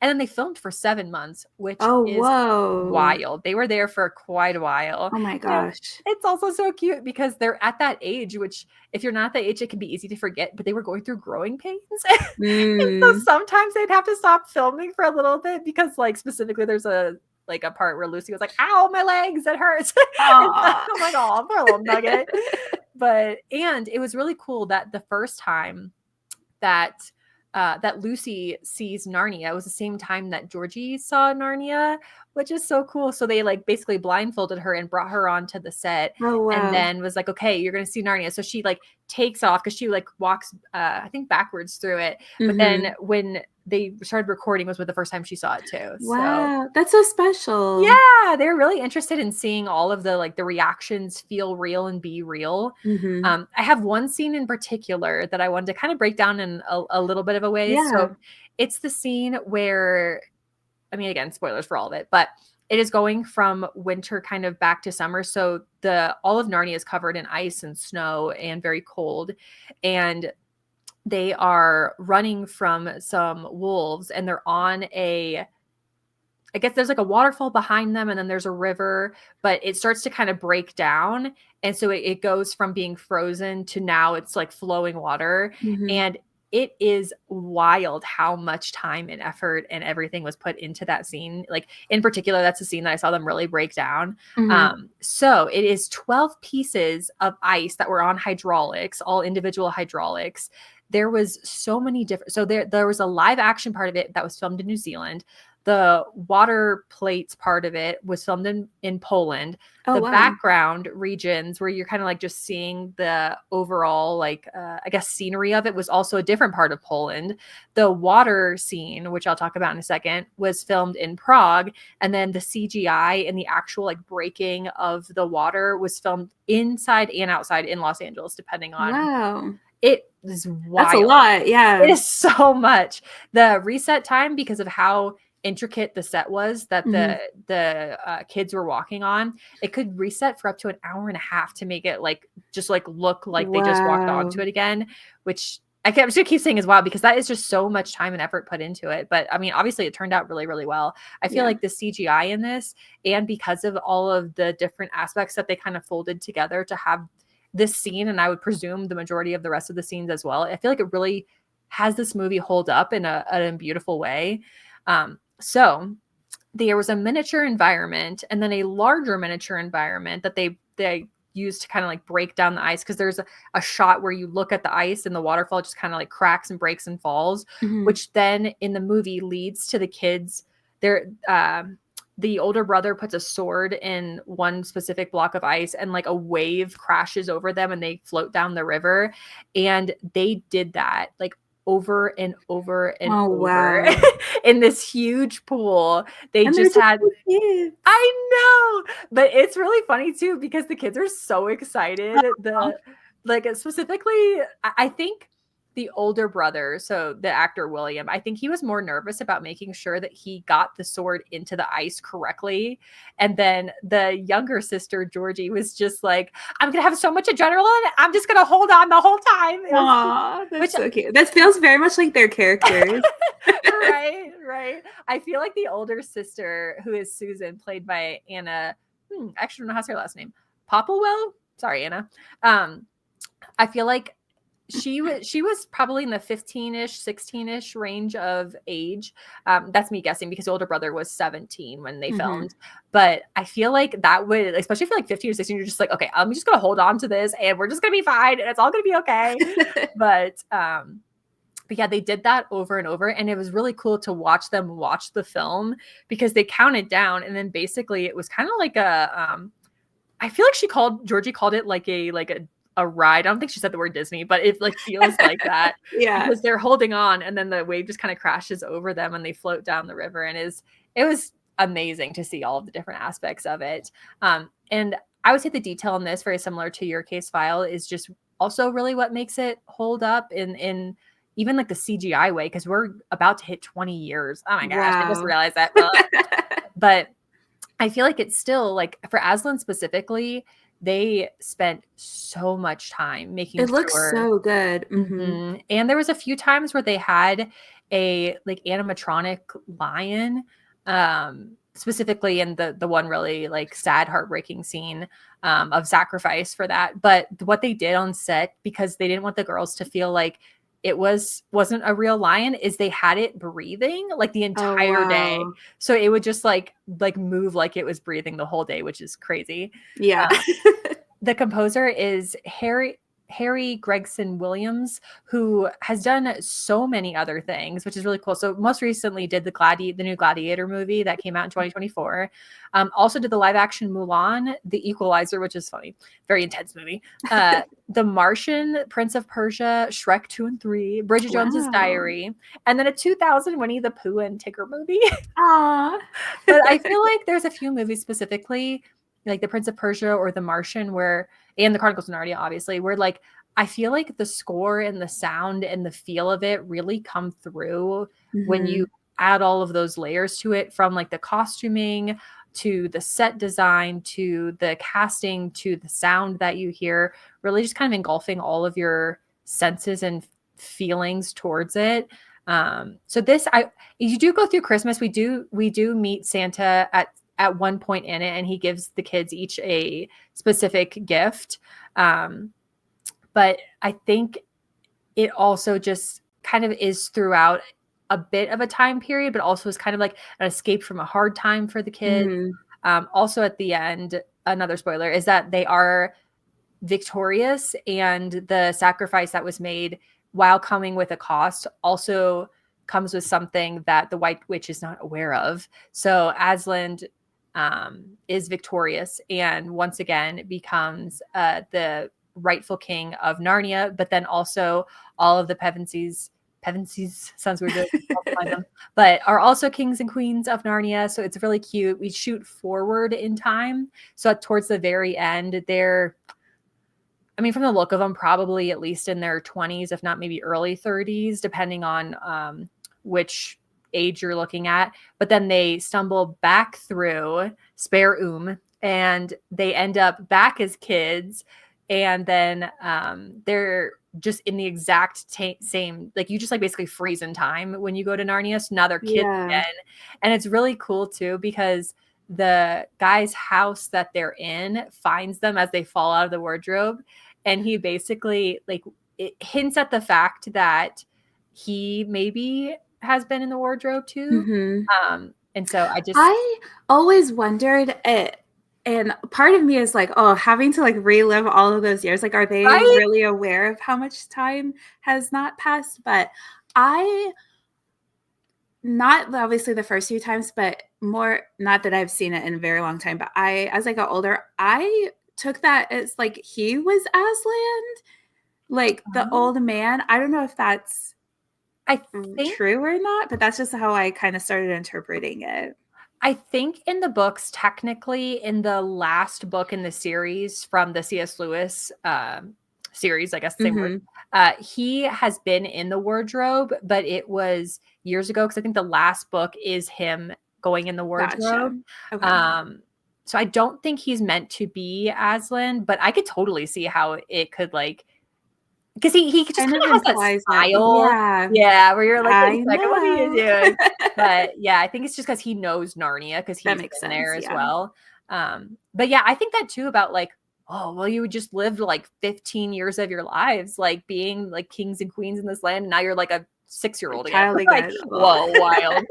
And then they filmed for 7 months, which is wild. They were there for quite a while. Oh my gosh. It's also so cute because they're at that age, which if you're not at that age, it can be easy to forget, but they were going through growing pains. And so sometimes they'd have to stop filming for a little bit because like specifically there's a part where Lucy was like, ow, my legs, it hurts. I'm like, oh, poor little nugget. And it was really cool that the first time that Lucy sees Narnia was the same time that Georgie saw Narnia, which is so cool. So they like basically blindfolded her and brought her onto the set and then was like, okay, you're going to see Narnia. So she like takes off because she like walks, I think backwards through it. But then when they started recording was the first time she saw it too. Wow. That's so special. Yeah. They're really interested in seeing all of the, like the reactions feel real and be real. I have one scene in particular that I wanted to kind of break down in a little bit of a way. So it's the scene where, I mean, again, spoilers for all of it, but it is going from winter kind of back to summer. So all of Narnia is covered in ice and snow and very cold. And they are running from some wolves and they're on I guess there's like a waterfall behind them and then there's a river, but it starts to kind of break down. And so it goes from being frozen to now it's like flowing water. And it is wild how much time and effort and everything was put into that scene. Like in particular, that's a scene that I saw them really break down. So it is 12 pieces of ice that were on hydraulics, all individual hydraulics. There was so many different, so there was a live action part of it that was filmed in New Zealand. The water plates part of it was filmed in Poland. Background regions where you're kind of like just seeing the overall, like, I guess, scenery of it was also a different part of Poland. The water scene, which I'll talk about in a second, was filmed in Prague. And then the CGI and the actual like breaking of the water was filmed inside and outside in Los Angeles, depending on. It is wild. That's a lot. Yeah. It is so much. The reset time, because of how intricate the set was that the kids were walking on, it could reset for up to an hour and a half to make it like just like look like they just walked onto it again, which I'm just gonna keep saying is wow, because that is just so much time and effort put into it. But I mean, obviously it turned out really, really well. I feel like the CGI in this, and because of all of the different aspects that they kind of folded together to have this scene, and I would presume the majority of the rest of the scenes as well, I feel like it really has this movie hold up in a beautiful way. So there was a miniature environment and then a larger miniature environment that they used to kind of like break down the ice, because there's a shot where you look at the ice and the waterfall just kind of like cracks and breaks and falls, which then in the movie leads to the kids. The older brother puts a sword in one specific block of ice, and like a wave crashes over them and they float down the river. And they did that like over and over and over in this huge pool. They just had, I know, but it's really funny too, because the kids are so excited. Like specifically, I think the older brother, so the actor William, I think he was more nervous about making sure that he got the sword into the ice correctly. And then the younger sister, Georgie, was just like, I'm going to have so much adrenaline, I'm just going to hold on the whole time. Aww, that's so cute. That feels very much like their characters. Right. I feel like the older sister, who is Susan, played by Anna, actually don't know how to say her last name, Popplewell? Sorry, Anna. I feel like she was probably in the 15-ish, 16-ish range of age. That's me guessing, because the older brother was 17 when they filmed. But I feel like that would, especially for like 15 or 16, you're just like, okay, I'm just going to hold on to this and we're just going to be fine and it's all going to be okay. But yeah, they did that over and over. And it was really cool to watch them watch the film, because they counted down. And then basically it was kind of like I feel like Georgie called it like a ride. I don't think she said the word Disney, but it like feels like that. Because they're holding on and then the wave just kind of crashes over them and they float down the river. And it was amazing to see all of the different aspects of it. And I would say the detail in this, very similar to your case file, is just also really what makes it hold up in even like the CGI way, because we're about to hit 20 years. Oh my gosh, I just realized that. But I feel like it's still like, for Aslan specifically, they spent so much time making it looks so good. And there was a few times where they had a like animatronic lion, specifically in the one really like sad, heartbreaking scene of sacrifice for that. But what they did on set, because they didn't want the girls to feel like it wasn't a real lion, is they had it breathing like the entire day. So it would just like move like it was breathing the whole day, which is crazy. The composer is Harry Gregson Williams, who has done so many other things, which is really cool. So most recently did the new Gladiator movie that came out in 2024. Also did the live action Mulan, The Equalizer, which is funny, very intense movie. The Martian, Prince of Persia, Shrek 2 and 3, Bridget Jones's Diary, and then a 2000 Winnie the Pooh and Tigger movie. But I feel like there's a few movies specifically, like the Prince of Persia or the Martian, and the Chronicles of Narnia, obviously, where like I feel like the score and the sound and the feel of it really come through when you add all of those layers to it, from like the costuming to the set design to the casting to the sound that you hear, really just kind of engulfing all of your senses and feelings towards it. So this, you do go through Christmas. We do meet Santa at one point in it, and he gives the kids each a specific gift. But I think it also just kind of is throughout a bit of a time period, but also is kind of like an escape from a hard time for the kids. Also at the end, another spoiler is that they are victorious, and the sacrifice that was made, while coming with a cost, also comes with something that the White Witch is not aware of. So Aslan is victorious and once again becomes the rightful king of Narnia, but then also all of the Pevensies sounds weird, but are also kings and queens of Narnia. So it's really cute. We shoot forward in time, so towards the very end, they're, I mean, from the look of them, probably at least in their 20s, if not maybe early 30s, depending on which age you're looking at. But then they stumble back through Spare and they end up back as kids. And then they're just in the exact same, like you just like basically freeze in time when you go to Narnia. So now they're kids again. And it's really cool too, because the guy's house that they're in finds them as they fall out of the wardrobe. And he basically like it hints at the fact that he maybe has been in the wardrobe too. Mm-hmm. And so I always wondered it. And part of me is like, oh, having to like relive all of those years. Like, are they really aware of how much time has not passed? But not obviously the first few times, but more, not that I've seen it in a very long time, but as I got older, I took that as like he was Aslan, like the old man. I don't know if that's true or not, but that's just how I kind of started interpreting it. I think in the books, technically in the last book in the series from the C.S. Lewis series, I guess the same word, he has been in the wardrobe, but it was years ago, because I think the last book is him going in the wardrobe. Gotcha. Okay. So I don't think he's meant to be Aslan, but I could totally see how it could like, because he just kind of has that style. Yeah, where you're like, wait a second, what are you doing? But yeah, I think it's just because he knows Narnia, because he's been there as well. But yeah, I think that too about like, oh, well, you just lived like 15 years of your lives, like being like kings and queens in this land. And now you're like a 6-year-old again. Like, whoa, wild.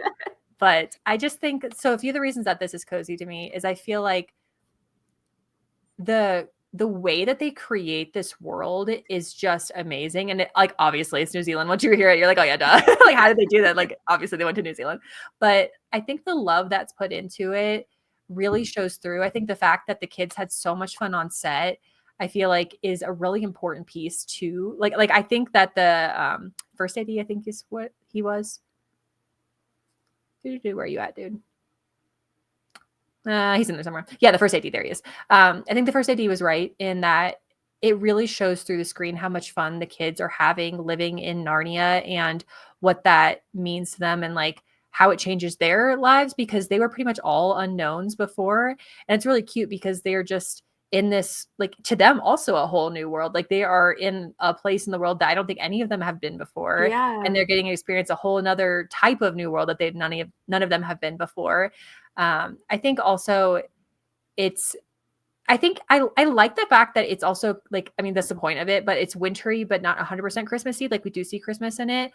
But I just think, so a few of the reasons that this is cozy to me is I feel like the way that they create this world is just amazing. And it, like, obviously it's New Zealand. Once you hear it, you're like, oh yeah, duh. Like, how did they do that? Like, obviously they went to New Zealand. But I think the love that's put into it really shows through. I think the fact that the kids had so much fun on set, I feel like is a really important piece too. Like I think that the first AD, I think is what he was. Where are you at, dude? He's in there somewhere. Yeah, the first AD, there he is. I think the first AD was right in that it really shows through the screen how much fun the kids are having living in Narnia and what that means to them, and like how it changes their lives, because they were pretty much all unknowns before. And it's really cute because they're just in this, like, to them also a whole new world. Like, they are in a place in the world that I don't think any of them have been before. Yeah. And they're getting to experience a whole another type of new world that none of them have been before. I think also I think I like the fact that it's also like, I mean, that's the point of it, but it's wintry, but not 100% Christmassy. Like, we do see Christmas in it,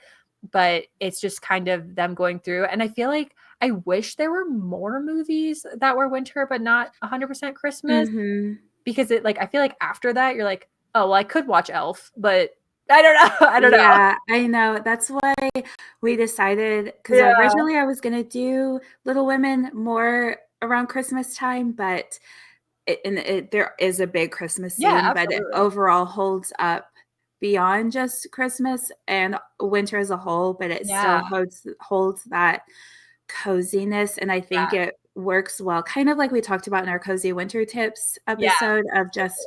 but it's just kind of them going through. And I feel like I wish there were more movies that were winter, but not 100% Christmas, because it, like, I feel like after that, you're like, oh, well, I could watch Elf, but I don't know. Yeah, I know. That's why we decided, because originally I was going to do Little Women more around Christmas time, but there is a big Christmas scene, but it overall holds up beyond just Christmas and winter as a whole, but it still holds that coziness. And I think it works well, kind of like we talked about in our Cozy Winter Tips episode, of just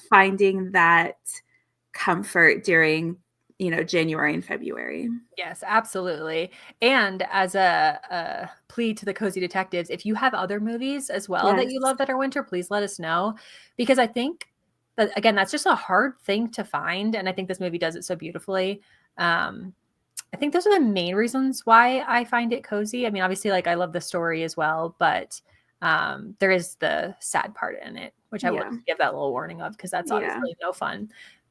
finding that comfort during, January and February. Yes, absolutely. And as a plea to the Cozy Detectives, if you have other movies as well that you love that are winter, please let us know, because I think that, again, that's just a hard thing to find, and I think this movie does it so beautifully. I think those are the main reasons why I find it cozy. I mean, obviously, like, I love the story as well, but there is the sad part in it, which I would give that little warning of, because that's obviously no fun.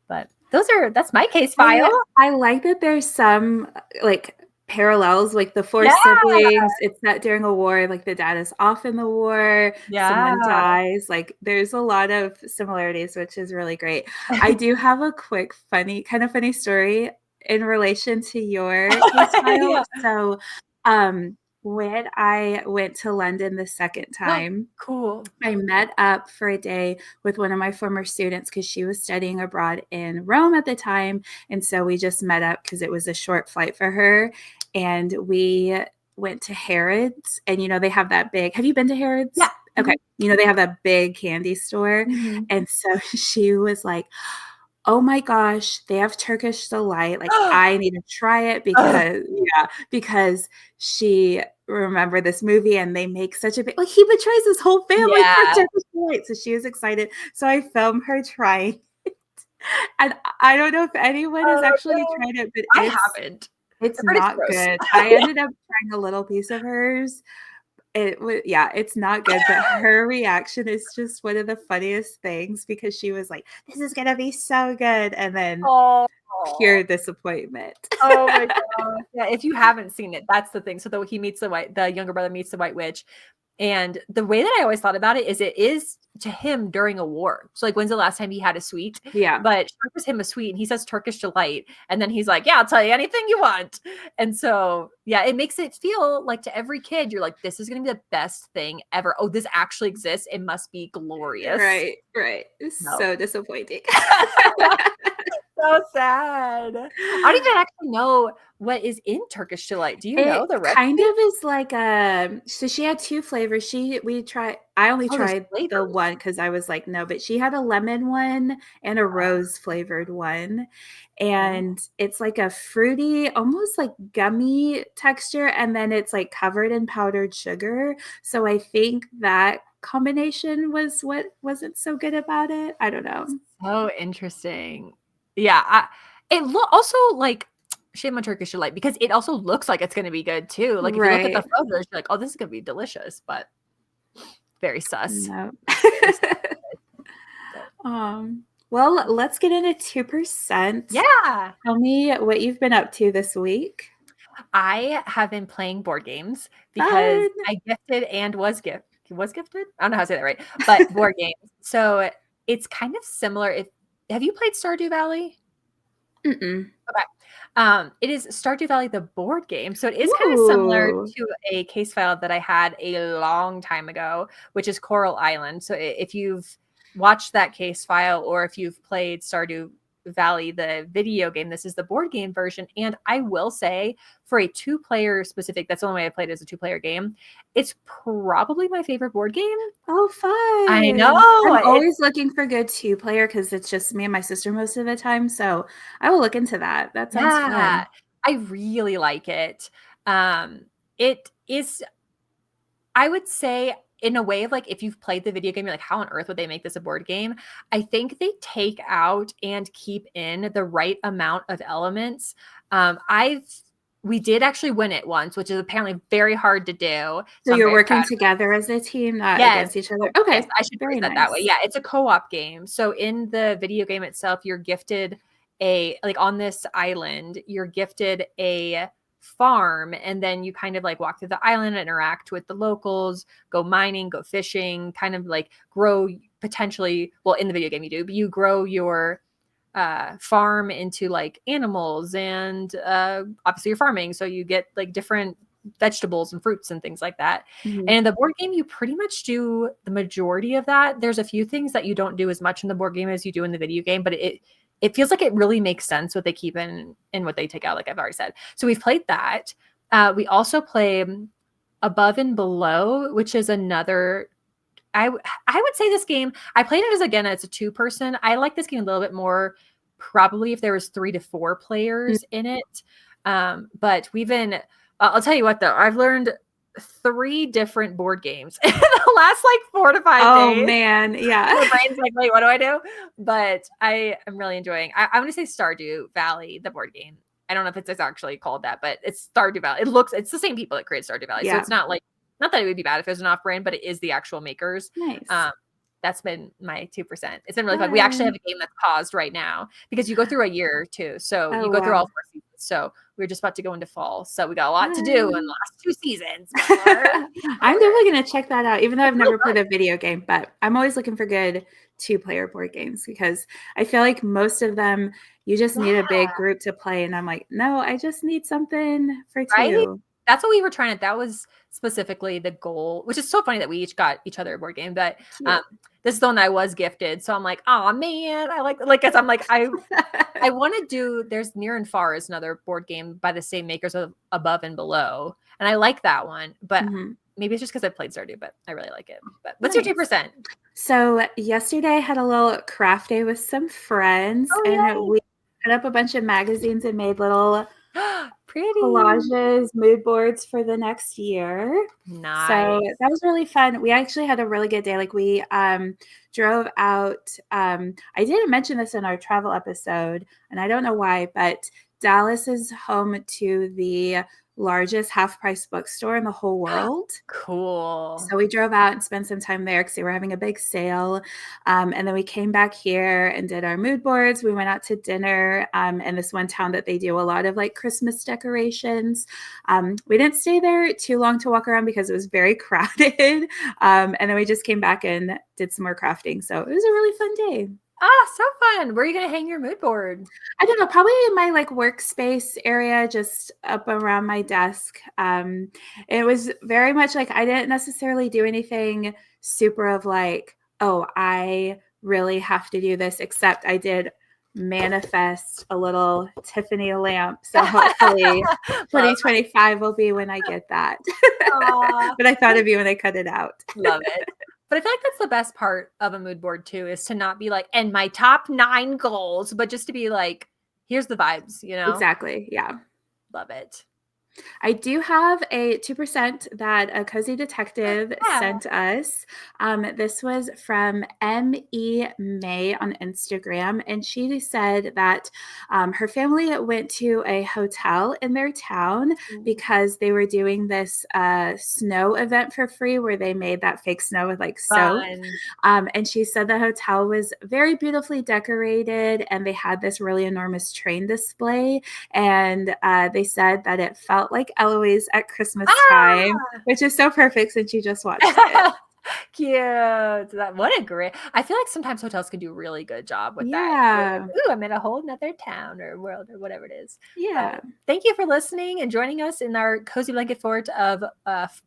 But that's my case file. I like that there's some like parallels, like the four siblings. It's set during a war, like the dad is off in the war, someone dies. Like, there's a lot of similarities, which is really great. I do have a quick funny story in relation to your case file. So when I went to London the second time, I met up for a day with one of my former students, because she was studying abroad in Rome at the time. And so we just met up because it was a short flight for her. And we went to Harrods, and, they have that big, have you been to Harrods? Yeah. Okay. They have that big candy store. And so she was like, oh my gosh, they have Turkish delight. Like, I need to try it because she remembered this movie and they make such a big, like, he betrays his whole family for Yeah. Turkish delight. So she was excited. So I filmed her trying. And I don't know if anyone has Oh, actually no. tried it, but I haven't. it's I've heard it's not gross. good. I ended up trying a little piece of hers. It's not good, but her reaction is just one of the funniest things because she was like, "This is gonna be so good," and then Oh. pure disappointment. Oh my god. Yeah, if you haven't seen it, that's the thing. So the younger brother meets the White Witch. And the way that I always thought about it is to him during a war. So like when's the last time he had a sweet? Yeah. But she offers him a sweet and he says Turkish delight. And then he's like, yeah, I'll tell you anything you want. And so yeah, it makes it feel like to every kid, you're like, this is gonna be the best thing ever. Oh, this actually exists. It must be glorious. Right, right. It's No. so disappointing. So sad. I don't even actually know what is in Turkish delight. Do you know It the kind recipe? of is like, so she had 2 flavors. I only Oh, there's tried the flavors. one because I was like, "No," but she had a lemon one and a rose flavored one, Oh. and it's like a fruity, almost like gummy texture, and then it's, like, covered in powdered sugar, so I think that combination was what wasn't so good about it. I don't know. So interesting. Yeah, also like shame on Turkish delight because it also looks like it's gonna be good too. Like if you look at the Right. photos, you're like, oh, this is gonna be delicious, but very sus. No. Very sus. So, Well, let's get into 2%. yeah. Tell me what you've been up to this week. I have been playing board games because Fun. I gifted and was gifted? I don't know how to say that right, but board games. So it's kind of similar. If have you played Stardew Valley? Mm-mm. Okay. It is Stardew Valley, the board game. So it is kind of similar Ooh. to a case file that I had a long time ago, which is Coral Island. So if you've watched that case file or if you've played Stardew Valley, the video game, this is the board game version. And I will say, for a two-player specific, that's the only way I played it as a two-player game. It's probably my favorite board game. Oh, I fun. know. I'm It's always looking for good two-player because it's just me and my sister most of the time, so I will look into that. That sounds yeah, fun. I really like it. It is I would say in a way of like if you've played the video game, you're like, how on earth would they make this a board game? I think they take out and keep in the right amount of elements. I've we did actually win it once, which is apparently very hard to do. So So I'm you're very working proud. together as a team, not Yes. against each other? Oh, yes, Okay, I should phrase very that way. nice. Yeah, it's a co-op game. So in the video game itself, you're gifted on this island, you're gifted a farm, and then you kind of like walk through the island, interact with the locals, go mining, go fishing, kind of like grow potentially, well, in the video game you do, but you grow your farm into like animals and obviously you're farming. So you get like different vegetables and fruits and things like that. Mhm. And in the board game, you pretty much do the majority of that. There's a few things that you don't do as much in the board game as you do in the video game, but it feels like it really makes sense what they keep in and what they take out, like I've already said. So we've played that. We also play Above and Below, which is another I would say this game, I played it as a two-person. I like this game a little bit more probably if there was 3 to 4 Mm. players in it. But we've been I'll tell you what though, I've learned 3 different board games in the last like 4 to 5 Oh, days. man, yeah. My brain's like, wait, what do I do? But I am really enjoying. I'm gonna say Stardew Valley, the board game. I don't know if it's actually called that, but it's Stardew Valley. It's the same people that create Stardew Valley, so Yeah, it's not like not that it would be bad if it was an off brand, but it is the actual makers. nice. Um, that's been my 2%. It's been really fun. We actually have Fun. a game that's paused right now because you go through a year too. So Oh, you go through all wow. 4 seasons. So we're just about to go into fall. So we got a lot to do in the Fun. last 2 seasons. But I'm definitely gonna check that out, even though I've it's really never fun. played a video game, but I'm always looking for good two-player board games because I feel like most of them, you just need a Yeah. big group to play, and I'm like, "No, I just need something for Right? 2." That's what we were trying to that was specifically the goal, which is so funny that we each got each other a board game, but, Cute. this is the one that I was gifted, so I'm like, oh man, I like, 'cause I'm like, I wanna do there's Near and Far is another board game by the same makers of Above and Below, and I like that one, but Mhm. maybe it's just because 'cause I've played Stardew, but I really like it. But what's your Nice. 2%? So yesterday I had a little craft day with some friends, and Oh, we put up a bunch of magazines and made little yay. Pretty. collages, mood boards for the next year. So Nice. that was really fun. We actually had a really good day. Like we drove out. I didn't mention this in our travel episode, and I don't know why, but Dallas is home to the largest half-price bookstore in the whole world. Cool. So we drove out and spent some time there because they were having a big sale. And then we came back here and did our mood boards. We went out to dinner in this one town that they do a lot of like Christmas decorations. We didn't stay there too long to walk around because it was very crowded. And then we just came back and did some more crafting. So it was a really fun day. So fun. Where are you going to hang your mood board? I don't know, probably in my like workspace area, just up around my desk. It was very much like I didn't necessarily do anything super of like, oh, I really have to do this, except I did manifest a little Tiffany lamp. So hopefully 2025 will be when I get that. But I thought of you when I cut it out. Love it. But I feel like that's the best part of a mood board too, is to not be like, and my top 9 goals, but just to be like, here's the vibes, you know? Exactly. Yeah. Love it. I do have a 2% that a cozy detective sent us. This was from M.E. May on Instagram, and she said that her family went to a hotel in their town because they were doing this snow event for free where they made that fake snow with like soap. And she said the hotel was very beautifully decorated, and they had this really enormous train display, and they said that it felt like Eloise at Christmas time, which is so perfect since you just watched it. Cute. What a great. I feel like sometimes hotels can do a really good job with that. Yeah. Like, ooh, I'm in a whole nother town or world or whatever it is. Yeah. Thank you for listening and joining us in our cozy blanket fort of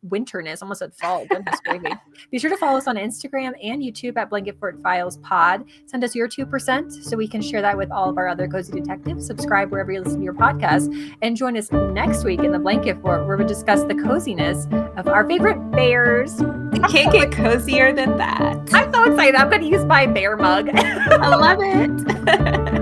winterness. Almost said fall. Goodness gravy. Be sure to follow us on Instagram and YouTube at Blanket Fort Files Pod. Send us your 2% so we can share that with all of our other cozy detectives. Subscribe wherever you listen to your podcast, and join us next week in the Blanket Fort, where we discuss the coziness of our favorite bears. It can't get cozier than that. I'm so excited. I'm going to use my bear mug. I love it.